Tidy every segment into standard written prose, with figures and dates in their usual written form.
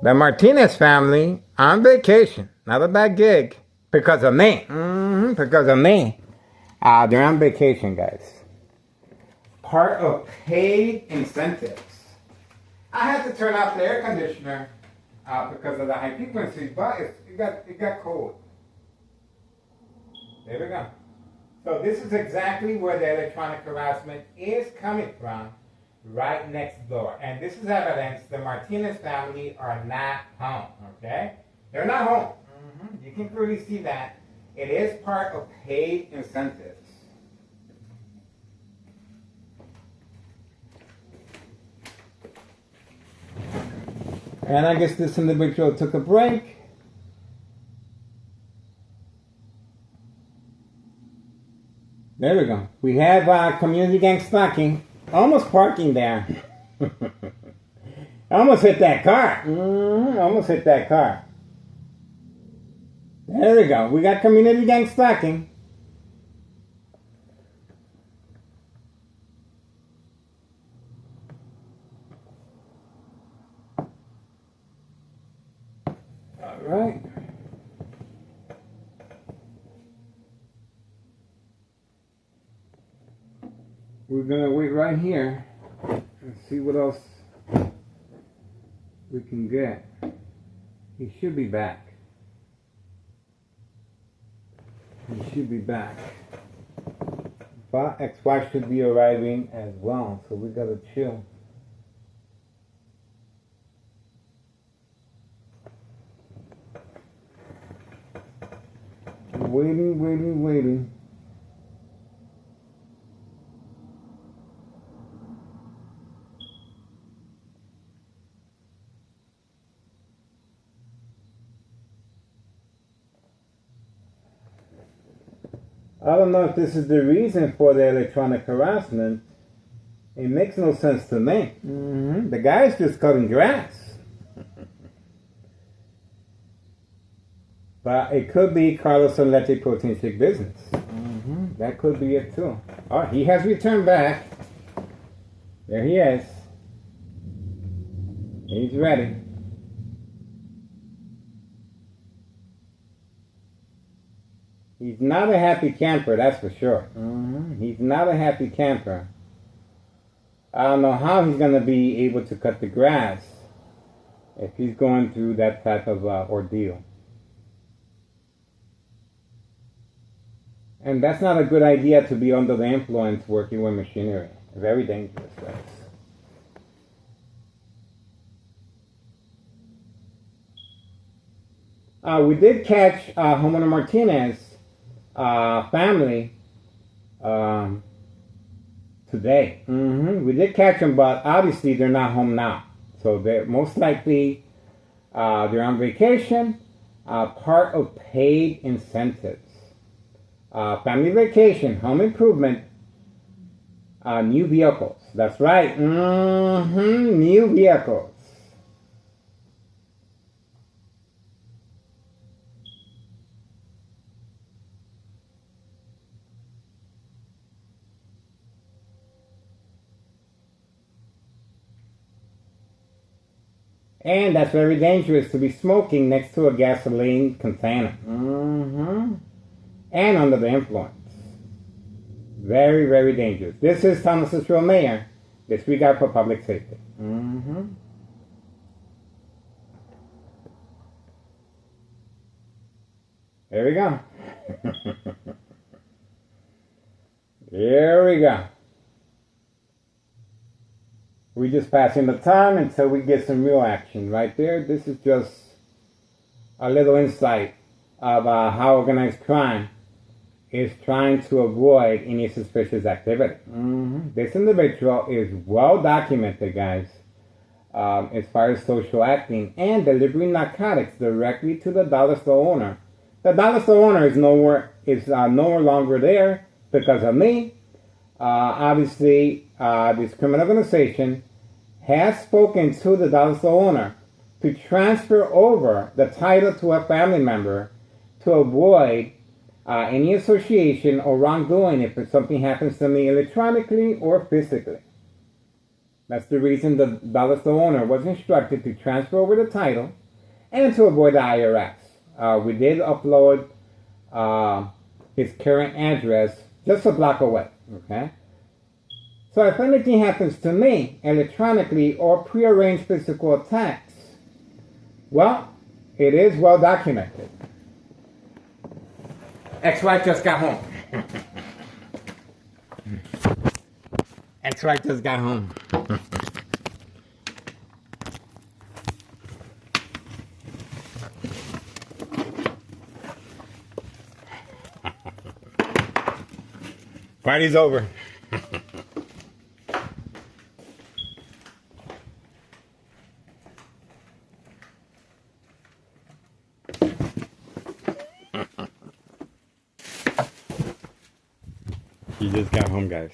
The Martinez family on vacation. Not a bad gig. Because of me. Because of me. They're on vacation, guys. Part of paid incentives. I had to turn off the air conditioner because of the high frequency, but it got cold. There we go. So this is exactly where the electronic harassment is coming from, right next door. And this is evidence the Martinez family are not home, okay? They're not home. You can clearly see that. It is part of paid incentives. And I guess this individual took a break. There we go. We have community gang stalking. Almost parking there. Almost hit that car. Almost hit that car. There we go. We got community gang stalking. All right. We're gonna wait right here and see what else we can get. He should be back. He should be back. But ex-wife should be arriving as well, so we gotta chill. Waiting. I don't know if this is the reason for the electronic harassment. It makes no sense to me. The guy's just cutting grass. But it could be Carlos and Leche Protein Shake business. That could be it too. Oh, he has returned back. There he is. He's ready. He's not a happy camper, that's for sure. He's not a happy camper. I don't know how he's going to be able to cut the grass if he's going through that type of ordeal. And that's not a good idea to be under the influence working with machinery. Very dangerous, guys. We did catch Homeowner Martinez family today. We did catch them, but obviously they're not home now. So they're most likely they're on vacation. Part of paid incentives. Family vacation, home improvement, new vehicles. That's right. New vehicles. And that's very dangerous to be smoking next to a gasoline container. And under the influence. Very, very dangerous. This is Thomasville Mayor, disregard for public safety. There we go. There we go. We're just passing the time until we get some real action right there. This is just a little insight of how organized crime is trying to avoid any suspicious activity. This individual is well documented, guys, as far as social acting and delivering narcotics directly to the dollar store owner. The dollar store owner is no longer there because of me. Obviously, this criminal organization has spoken to the dollar store owner to transfer over the title to a family member to avoid any association or wrongdoing if something happens to me electronically or physically. That's the reason the dollar store owner was instructed to transfer over the title and to avoid the IRS. We did upload his current address just a block away. Okay. So if anything happens to me electronically or prearranged physical attacks, well, it is well documented. Ex-wife just got home. Ex-wife just got home. Party's over. He just got home, guys.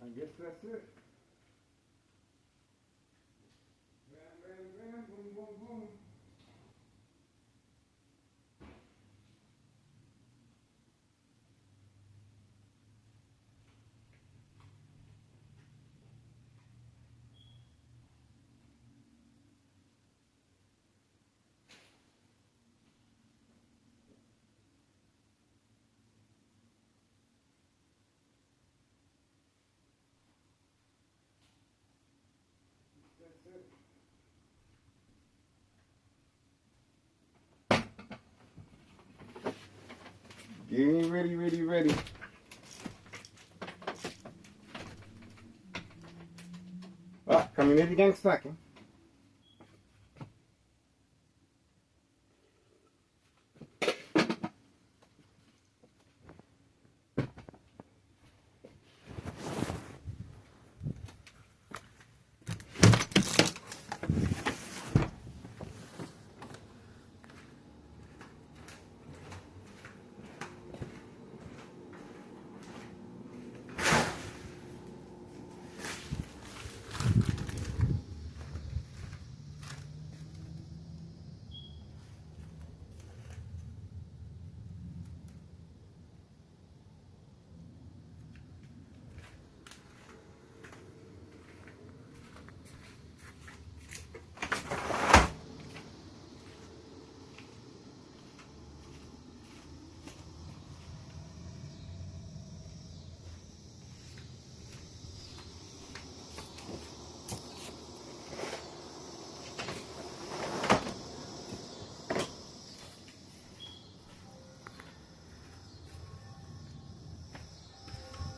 I guess that's it. Bam, bam, bam, boom, boom, boom. Getting ready. Oh, community gang snacking.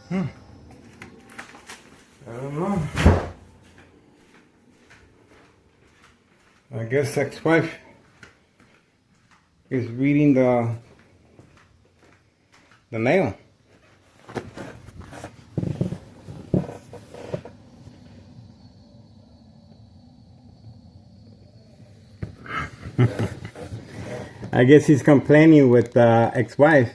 I don't know. I guess ex-wife is reading the mail. I guess he's complaining with the ex-wife.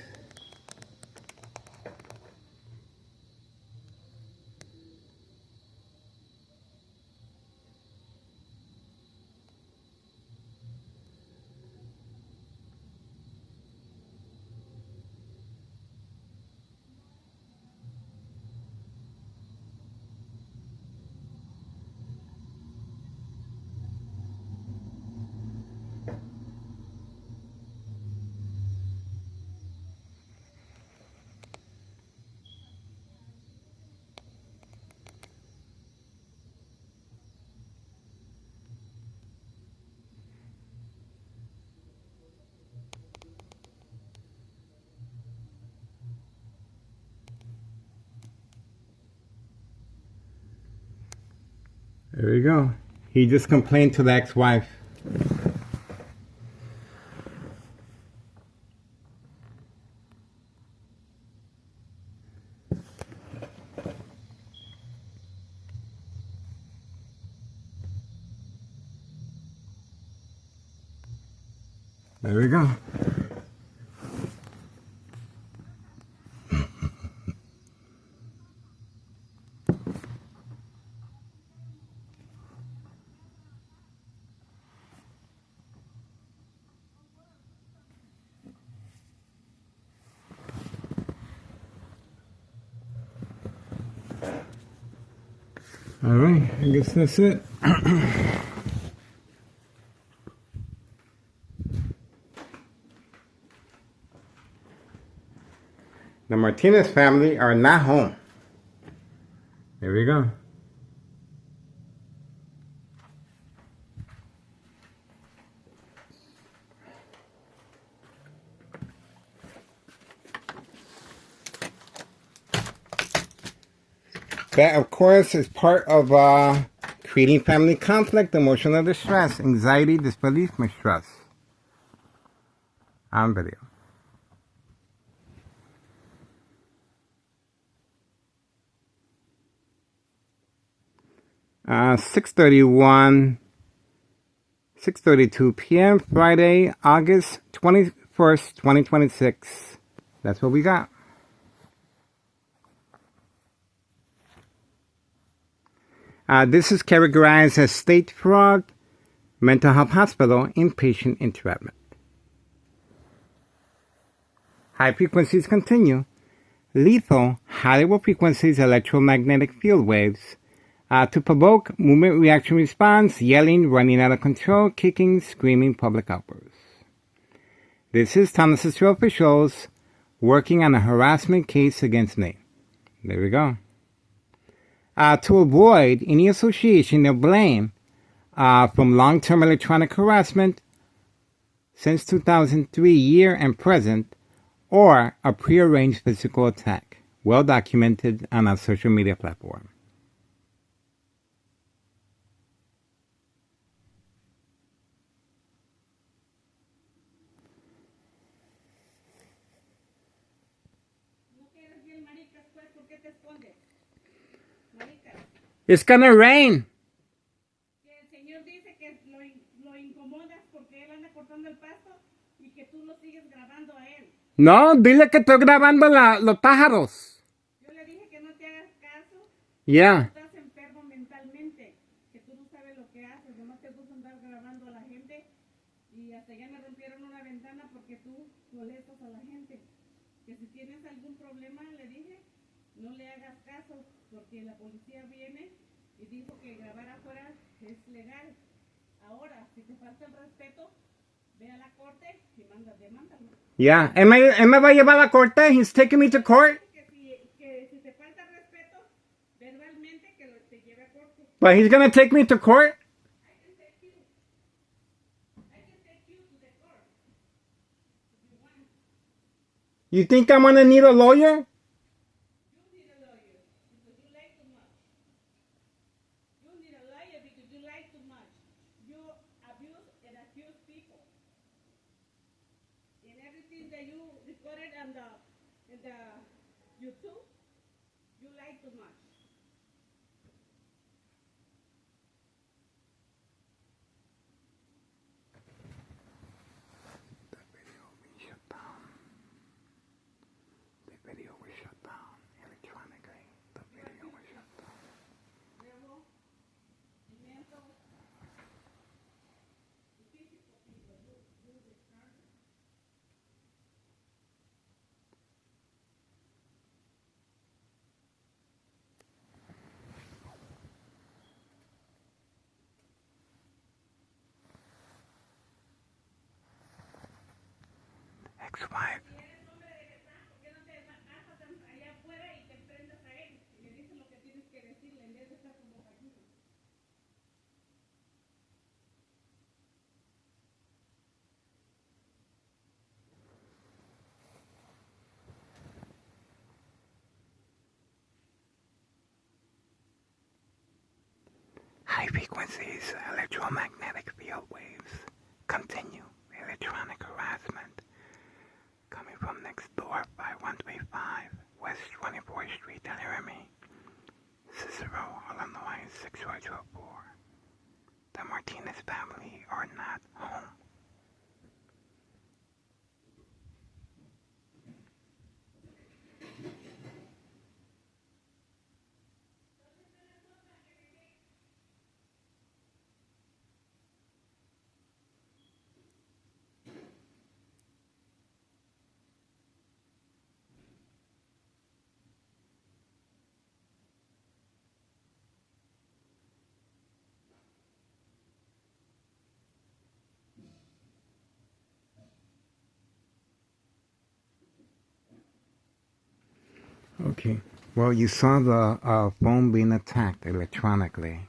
There you go. He just complained to the ex-wife. There we go. All right, I guess that's it. The Martinez family are not home. There we go. That, of course, is part of creating family conflict, emotional distress, anxiety, disbelief, mistrust. On video. 6:32 p.m. Friday, August 21st, 2026. That's what we got. This is categorized as State Fraud, Mental Health Hospital, Inpatient Entrapment. High frequencies continue. Lethal, high level frequencies, electromagnetic field waves to provoke movement reaction response, yelling, running out of control, kicking, screaming, public outbursts. This is Thomas Cicero officials working on a harassment case against me. There we go. To avoid any association of blame from long-term electronic harassment since 2003 year and present, or a prearranged physical attack, well documented on a social media platform. It's gonna rain. El señor dice que lo incomodas porque él anda cortando el pasto y que tú lo sigues grabando a él. No, dile que estoy grabando los pájaros. Yo le dije que no te hagas caso. Yeah. Tú estás enfermo mentalmente, que tú no sabes lo que haces, nomás te gusta andar grabando a la gente y hasta ya me rompieron una ventana porque tú molestas a la gente. Que si tienes algún problema, le dije, no le hagas caso porque la policía viene y dijo que grabar afuera es legal. Ahora, si te falta el respeto, ve a la corte y demándalo. Yeah. Él me va a llevar a la corte. He's taking me to court. Que si te falta respeto, verbalmente que te lleve a corte. But he's gonna take me to court. I can take you to the court if you want. You think I'm gonna need a lawyer? You need a lawyer because you lie too much. You need a lawyer because you lie too much. You abuse and accuse people. And everything that you recorded on the YouTube, you lie too much. The video was shut down electronically. The video was shut down. Luego, mental, physical people, you discard. Ex-wife. Si eres hombre de verdad, ¿por qué no te bajas allá afuera y te enfrentas a él? Y le dices lo que tienes que decirle en vez de estar como gallina. High frequencies, electromagnetic field waves. Continue electronic harassment. Coming from next door by 135 West 24th Street, Laramie. Cicero, Illinois 64204. The Martinez family are not home. Okay. Well, you saw the phone being attacked electronically.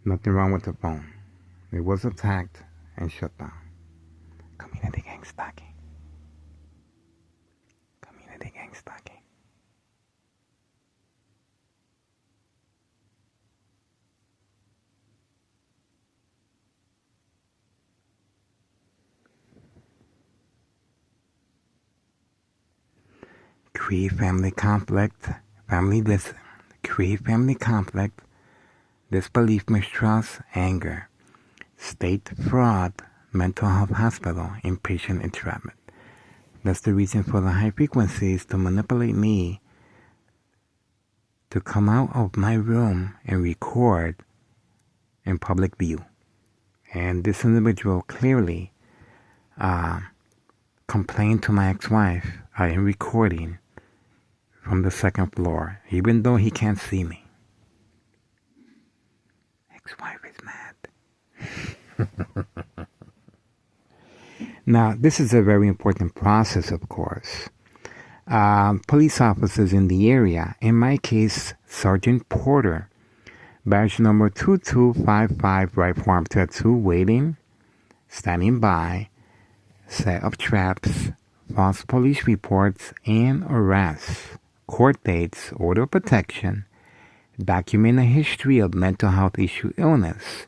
Nothing wrong with the phone. It was attacked and shut down. Community gang stalking. Community gang stalking. Create family conflict. Create family conflict. Disbelief, mistrust, anger. State fraud. Mental health hospital. Inpatient entrapment. That's the reason for the high frequencies to manipulate me to come out of my room and record in public view. And this individual clearly complained to my ex-wife, I am recording from the second floor, even though he can't see me. Ex-wife is mad. Now, this is a very important process, of course. Police officers in the area, in my case, Sergeant Porter, badge number 2255, right forearm tattoo, waiting, standing by, set of traps, false police reports and arrests, court dates, order of protection, document a history of mental health issue illness.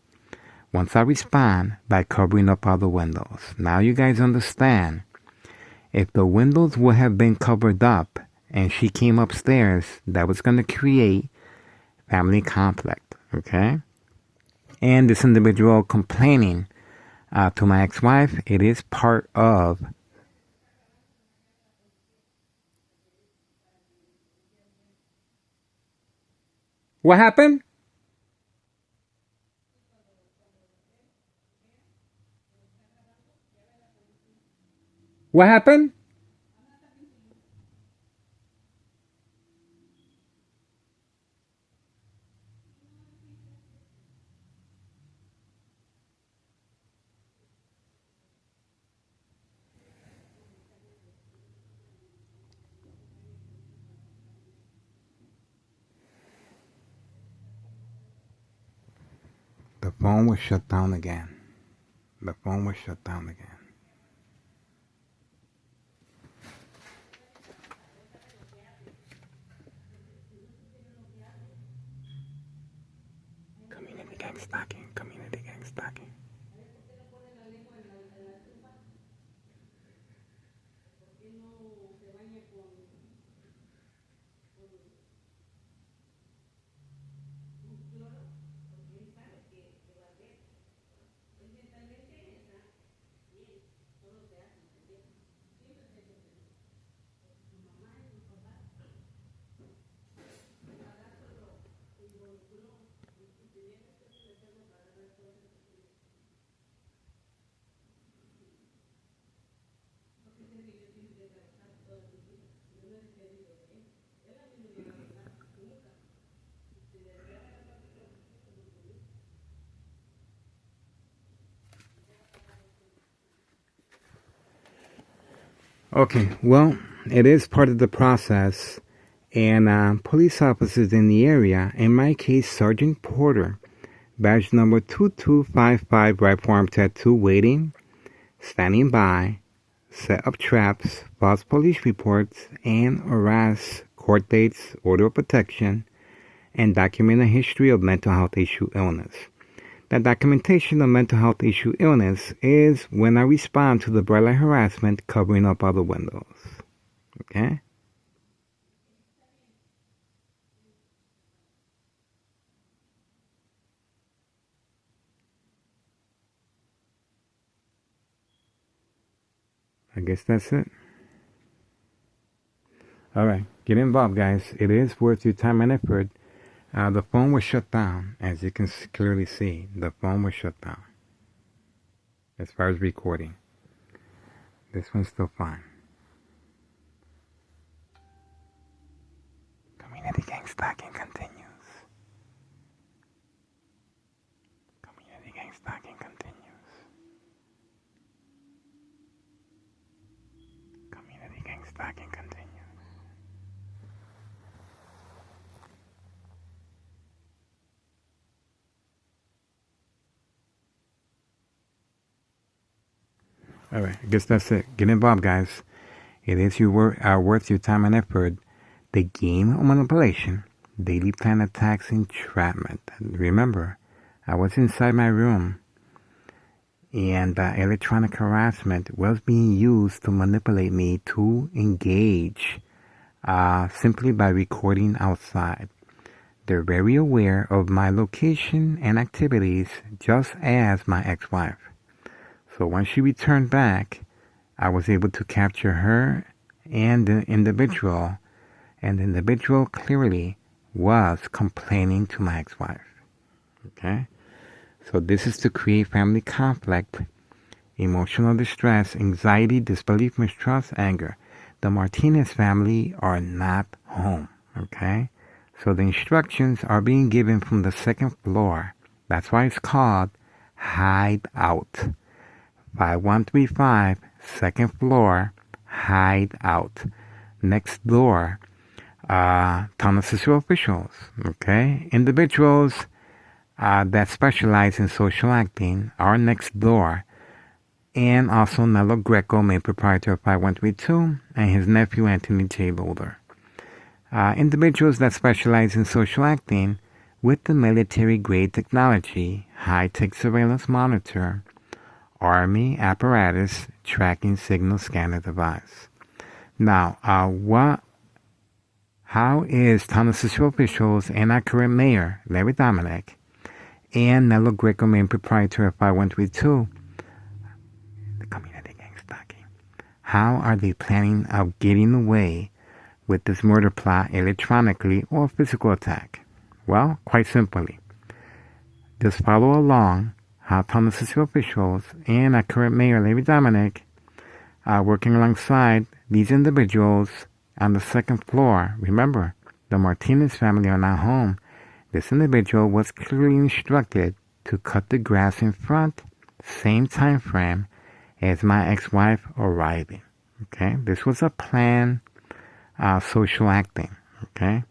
Once I respond by covering up all the windows. Now you guys understand. If the windows would have been covered up and she came upstairs, that was going to create family conflict, okay? And this individual complaining to my ex-wife, it is part of... What happened? What happened? The phone was shut down again. The phone was shut down again. Community gang stalking. Community gang stalking. Okay, well, it is part of the process. And police officers in the area, in my case, Sergeant Porter, badge number 2255, right forearm tattoo, waiting, standing by, set up traps, false police reports, and arrests, court dates, order of protection, and document a history of mental health issue illness. The documentation of mental health issue illness is when I respond to the bright light harassment covering up other windows. Okay? I guess that's it. Alright, get involved, guys. It is worth your time and effort. The phone was shut down, as you can clearly see. The phone was shut down. As far as recording. This one's still fine. Community gang stalking continues. Community gang stalking continues. All right, I guess that's it. Get involved, guys. It is worth your time and effort. The game of manipulation, daily plan attacks, entrapment. Remember, I was inside my room, and electronic harassment was being used to manipulate me to engage simply by recording outside. They're very aware of my location and activities, just as my ex-wife. So when she returned back, I was able to capture her and the individual clearly was complaining to my ex-wife. Okay? So this is to create family conflict, emotional distress, anxiety, disbelief, mistrust, anger. The Martinez family are not home. Okay? So the instructions are being given from the second floor. That's why it's called hideout. 5135, second floor, hideout. Next door, town assessor officials. Okay? Individuals that specialize in social acting are next door. And also Nello Greco, main proprietor of 5132, and his nephew Anthony J. Boulder. Individuals that specialize in social acting with the military-grade technology, high-tech surveillance monitor, Army apparatus tracking signal scanner device. Now, how is town assessor officials and our current mayor, Larry Dominic, and Nello Greco, main proprietor of 5132, the community gang stalking, how are they planning of getting away with this murder plot electronically or physical attack? Well, quite simply, just follow along how town assessor officials and our current mayor, Larry Dominic, are working alongside these individuals on the second floor. Remember, the Martinez family are not home. This individual was clearly instructed to cut the grass in front, same time frame as my ex-wife arriving. Okay, this was a planned social acting. Okay,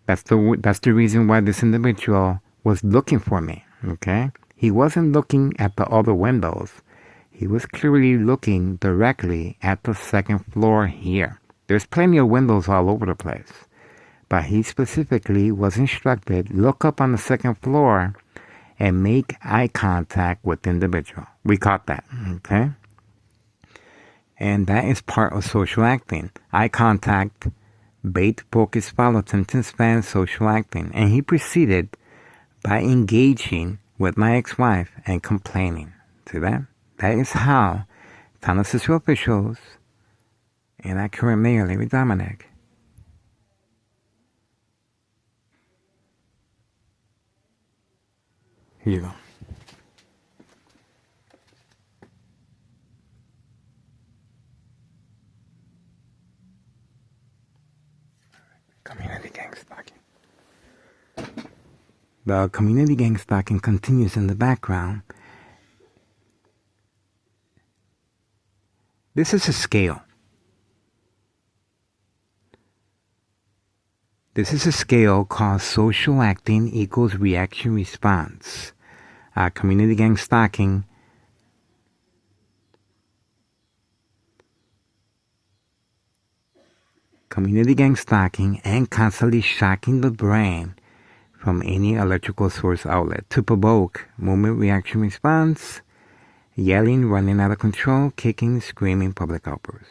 that's the reason why this individual was looking for me. Okay, he wasn't looking at the other windows. He was clearly looking directly at the second floor here. There's plenty of windows all over the place. But he specifically was instructed, look up on the second floor and make eye contact with the individual. We caught that, okay? And that is part of social acting. Eye contact, bait, focus, follow, attention span, social acting. And he proceeded by engaging with my ex-wife and complaining. See that? That is how town assessor officials and our current mayor, Larry Dominic, here you go. Community gang stalking. The community gang stalking continues in the background. This is a scale. This is a scale called social acting equals reaction response. Community gang stalking. Community gang stalking and constantly shocking the brain from any electrical source outlet to provoke movement reaction response, yelling, running out of control, kicking, screaming, public outbursts.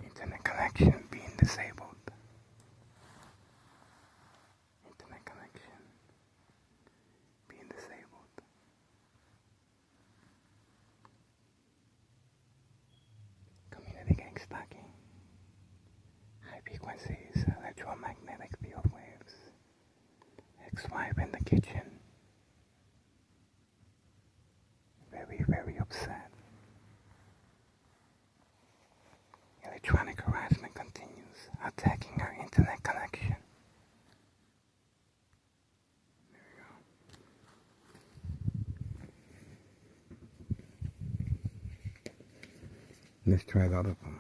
Internet connection being disabled. Internet connection being disabled. Community gang stalking. High frequencies, electromagnetic field waves. Ex-wife in the kitchen. Very, very upset. Electronic harassment continues, attacking our internet connection. There we go. Let's try the other one.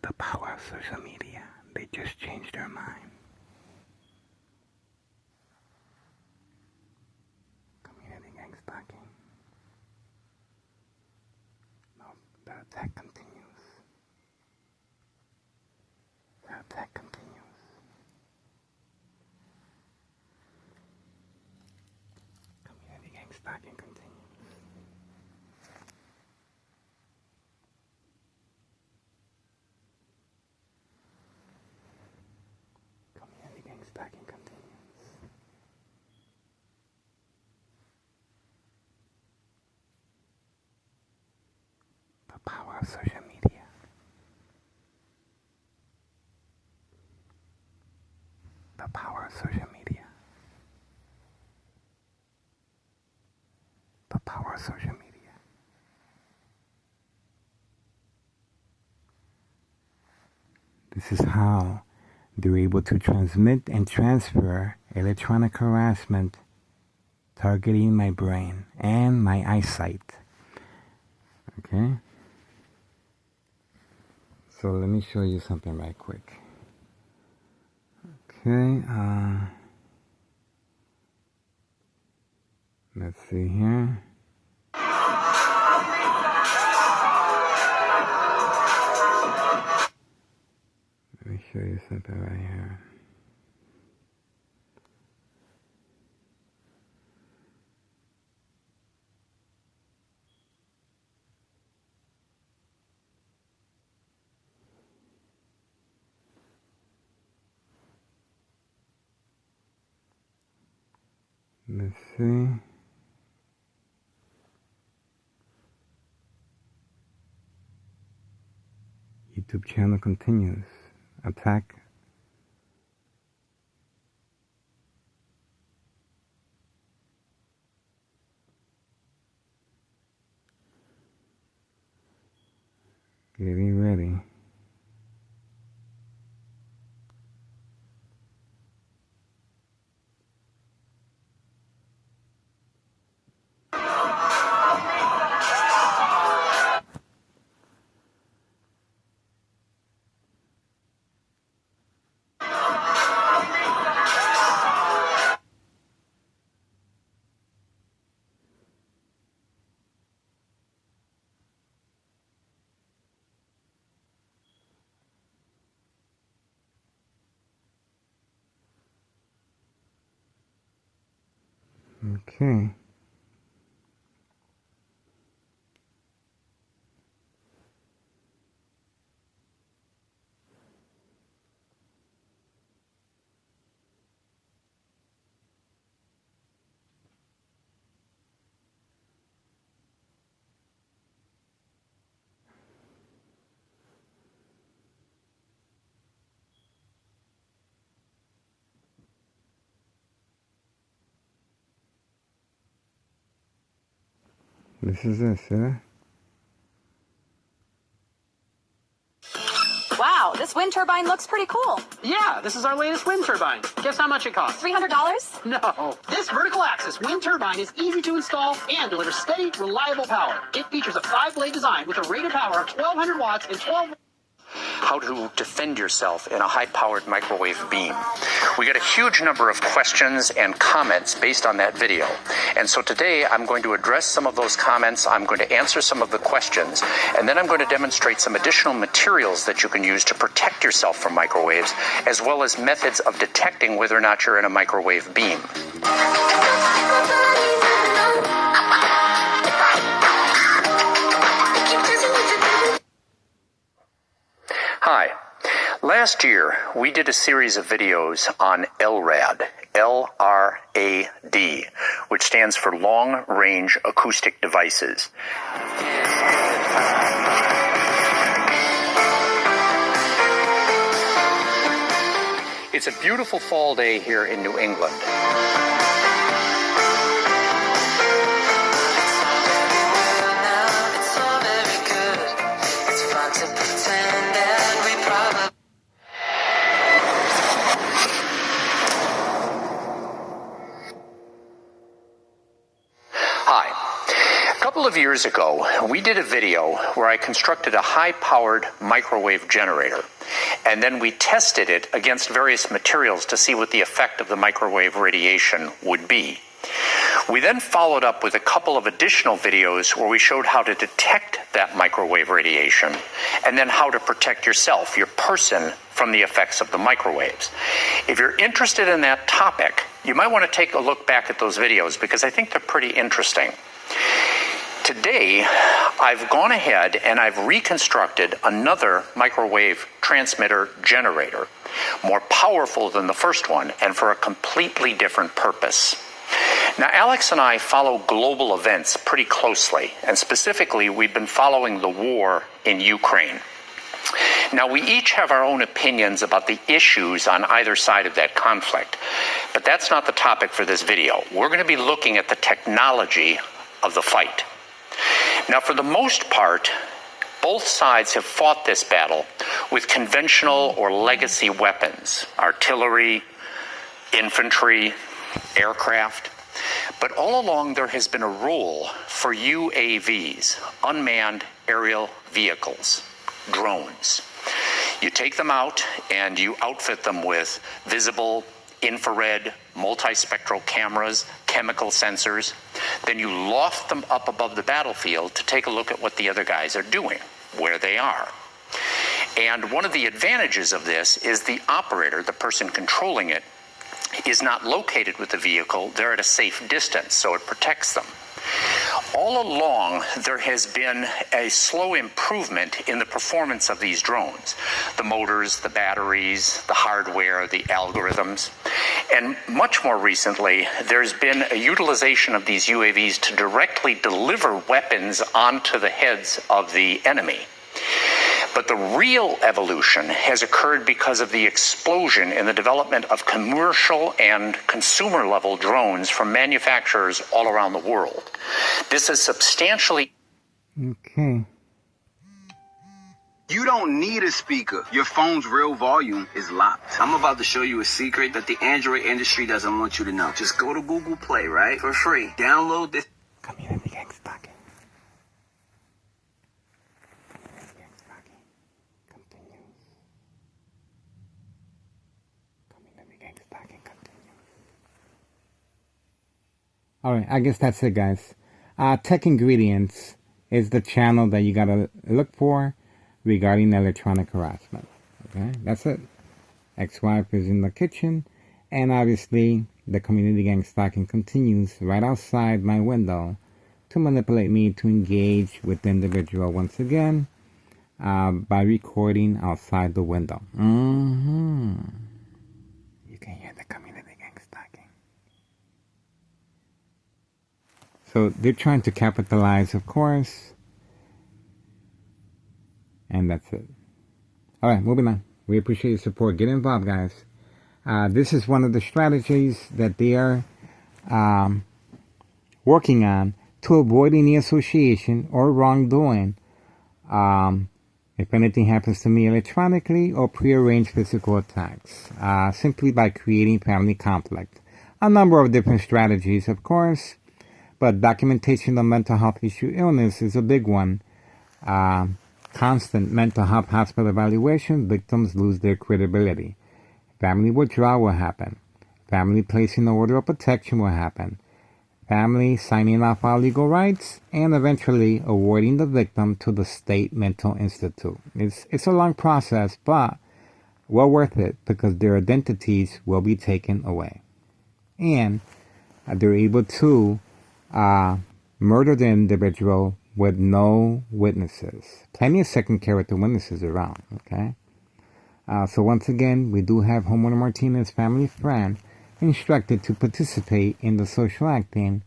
The power of social media. They just changed their mind. Community gang stalking. No, the attack continues. The attack continues. Community gang stalking continues. Stacking continues. The power of social media. The power of social media. The power of social media. This is how they're able to transmit and transfer electronic harassment targeting my brain and my eyesight. Okay? So let me show you something right quick. Okay, let's see here. Let me show you something right here. Let's see. YouTube channel continues. Attack. Getting ready. Okay. This is it, see that? Wow, this wind turbine looks pretty cool. Yeah, this is our latest wind turbine. Guess how much it costs? $300? No. This vertical axis wind turbine is easy to install and delivers steady, reliable power. It features a 5-blade design with a rated power of 1,200 watts and 12... How to defend yourself in a high-powered microwave beam. We got a huge number of questions and comments based on that video. And so today I'm going to address some of those comments, I'm going to answer some of the questions, and then I'm going to demonstrate some additional materials that you can use to protect yourself from microwaves, as well as methods of detecting whether or not you're in a microwave beam. Hi. Last year, we did a series of videos on LRAD, L-R-A-D, which stands for Long Range Acoustic Devices. It's a beautiful fall day here in New England. Hi. A couple of years ago, we did a video where I constructed a high-powered microwave generator, and then we tested it against various materials to see what the effect of the microwave radiation would be. We then followed up with a couple of additional videos where we showed how to detect that microwave radiation, and then how to protect yourself, your person, from the effects of the microwaves. If you're interested in that topic, you might want to take a look back at those videos because I think they're pretty interesting. Today, I've gone ahead and I've reconstructed another microwave transmitter generator, more powerful than the first one and for a completely different purpose. Now, Alex and I follow global events pretty closely, and specifically, we've been following the war in Ukraine. Now, we each have our own opinions about the issues on either side of that conflict, but that's not the topic for this video. We're going to be looking at the technology of the fight. Now, for the most part, both sides have fought this battle with conventional or legacy weapons, artillery, infantry, aircraft. But all along, there has been a role for UAVs, unmanned aerial vehicles, drones. You take them out and you outfit them with visible, infrared, multispectral cameras, chemical sensors. Then you loft them up above the battlefield to take a look at what the other guys are doing, where they are. And one of the advantages of this is the operator, the person controlling it, is not located with the vehicle. They're at a safe distance, so it protects them. All along, there has been a slow improvement in the performance of these drones. The motors, the batteries, the hardware, the algorithms. And much more recently, there's been a utilization of these UAVs to directly deliver weapons onto the heads of the enemy. But the real evolution has occurred because of the explosion in the development of commercial and consumer-level drones from manufacturers all around the world. This is substantially... Okay. You don't need a speaker. Your phone's real volume is locked. I'm about to show you a secret that the Android industry doesn't want you to know. Just go to Google Play, right? For free. Download this... Community gang stalking. Alright, I guess that's it, guys. Tech Ingredients is the channel that you gotta look for regarding electronic harassment. Okay, that's it. Ex-wife is in the kitchen, and obviously the community gang stalking continues right outside my window to manipulate me to engage with the individual once again by recording outside the window. You can hear the community gang stalking. So they're trying to capitalize, of course. And that's it. Alright, moving on. We appreciate your support. Get involved, guys. This is one of the strategies that they are working on to avoid any association or wrongdoing. If anything happens to me electronically, or prearrange physical attacks, simply by creating family conflict. A number of different strategies, of course, but documentation of mental health issue illness is a big one. Constant mental health hospital evaluation, victims lose their credibility. Family withdrawal will happen. Family placing an order of protection will happen. Family signing off our legal rights, and eventually awarding the victim to the State Mental Institute. It's a long process, but well worth it, because their identities will be taken away. And they're able to murder the individual with no witnesses. Plenty of second character witnesses around, okay? So once again, we do have Homeowner Martinez, family friend, instructed to participate in the social acting,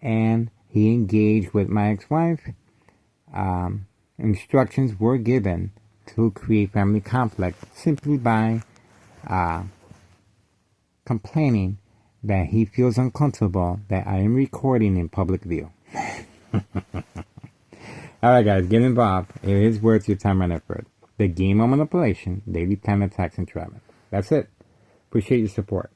and he engaged with my ex-wife. Instructions were given to create family conflict simply by complaining that he feels uncomfortable that I am recording in public view. Alright guys, get involved. It is worth your time and effort. The game of manipulation, daily plan attacks, and entrapment. That's it. Appreciate your support.